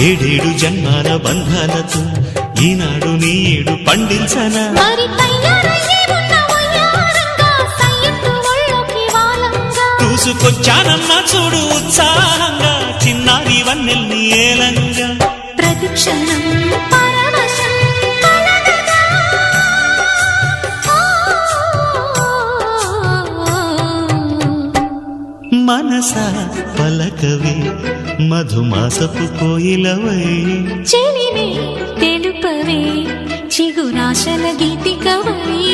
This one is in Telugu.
ఏడేడు జన్మాల బంధాలతో ఈనాడు నీ ఏడు పండించనా చూసుకొచ్చానమ్మా చూడు ఉత్సాహంగా చిన్నారి వన్నెల్ని ఏలంగా ప్రతిక్షణం మనసా పలకవే మధుమాసపు కోయిలవై చెలివే తెలుపవే చిగురాశల గీతికవై